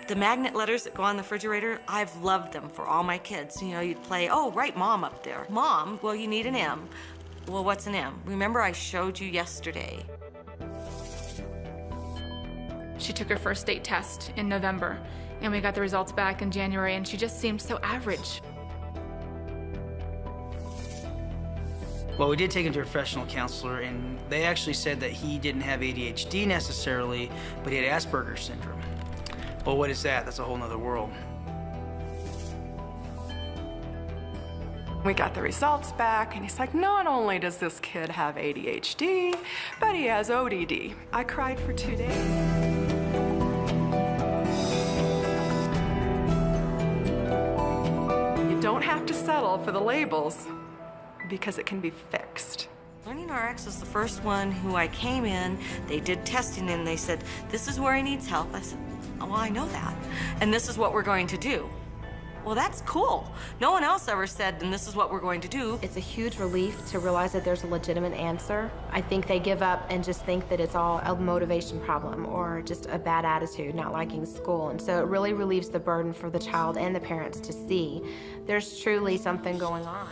The magnet letters that go on the refrigerator, I've loved them for all my kids. You know, you'd play, oh, write mom up there. Mom, well, you need an M. Well, what's an M? Remember I showed you yesterday. She took her first state test in November, and we got the results back in January, and she just seemed so average. Well, we did take him to a professional counselor, and they actually said that he didn't have ADHD necessarily, but he had Asperger's syndrome. Well, what is that? That's a whole nother world. We got the results back, and he's like, not only does this kid have ADHD, but he has ODD. I cried for 2 days. You don't have to settle for the labels because it can be fixed. LearningRx is the first one who I came in, they did testing, and they said, this is where he needs help. I said, oh, well, I know that. And this is what we're going to do. Well, that's cool. No one else ever said, and this is what we're going to do. It's a huge relief to realize that there's a legitimate answer. I think they give up and just think that it's all a motivation problem or just a bad attitude, not liking school. And so it really relieves the burden for the child and the parents to see there's truly something going on.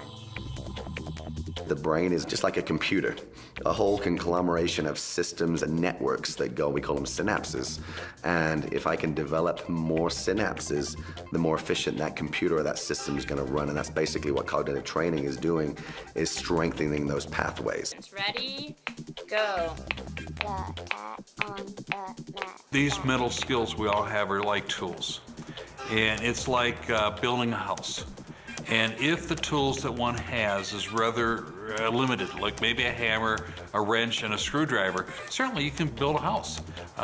The brain is just like a computer, a whole conglomeration of systems and networks that go, we call them synapses. And if I can develop more synapses, the more efficient that computer or that system is going to run. And that's basically what cognitive training is doing, is strengthening those pathways. Ready, go. These mental skills we all have are like tools. And it's like building a house. And if the tools that one has is rather limited, like maybe a hammer, a wrench, and a screwdriver, certainly you can build a house.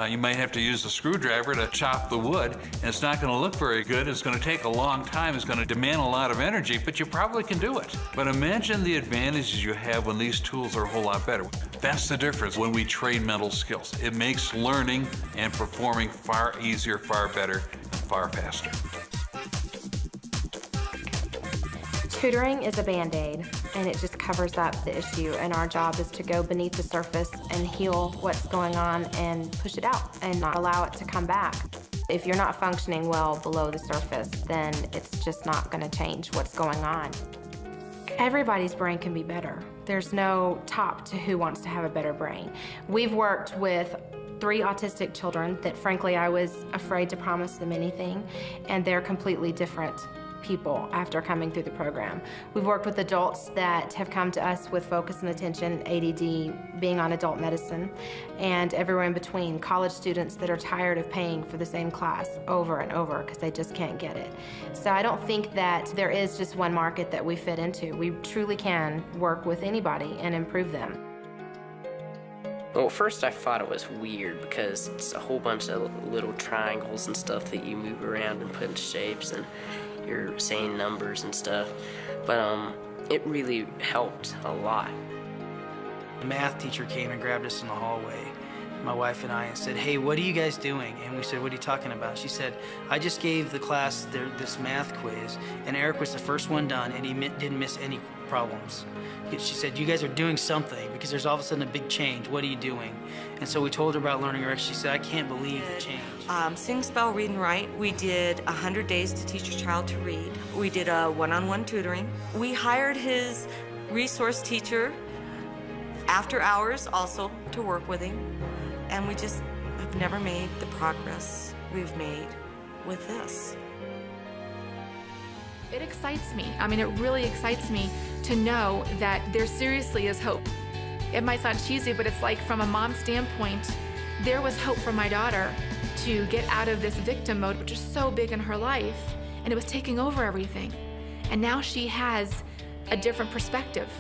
You might have to use a screwdriver to chop the wood, and it's not going to look very good. It's going to take a long time. It's going to demand a lot of energy, but you probably can do it. But imagine the advantages you have when these tools are a whole lot better. That's the difference when we train mental skills. It makes learning and performing far easier, far better, and far faster. Tutoring is a Band-Aid, and it just covers up the issue, and our job is to go beneath the surface and heal what's going on and push it out and not allow it to come back. If you're not functioning well below the surface, then it's just not going to change what's going on. Everybody's brain can be better. There's no top to who wants to have a better brain. We've worked with 3 autistic children that, frankly, I was afraid to promise them anything, and they're completely different people after coming through the program. We've worked with adults that have come to us with focus and attention, ADD, being on adult medicine, and everywhere in between. College students that are tired of paying for the same class over and over because they just can't get it. So I don't think that there is just one market that we fit into. We truly can work with anybody and improve them. Well, at first I thought it was weird because it's a whole bunch of little triangles and stuff that you move around and put in shapes, and you're saying numbers and stuff, but it really helped a lot. The math teacher came and grabbed us in the hallway, my wife and I, and said, hey, what are you guys doing? And we said, what are you talking about? She said, I just gave the class this math quiz, and Eric was the first one done, and he didn't miss any problems. She said, you guys are doing something because there's all of a sudden a big change. What are you doing? And so we told her about LearningRx. She said, I can't believe the change. Sing, spell, read, and write. We did 100 days to teach a child to read. We did a one-on-one tutoring. We hired his resource teacher after hours also to work with him. And we just have never made the progress we've made with this. It excites me. I mean, it really excites me to know that there seriously is hope. It might sound cheesy, but it's like from a mom's standpoint, there was hope for my daughter to get out of this victim mode, which is so big in her life, and it was taking over everything. And now she has a different perspective.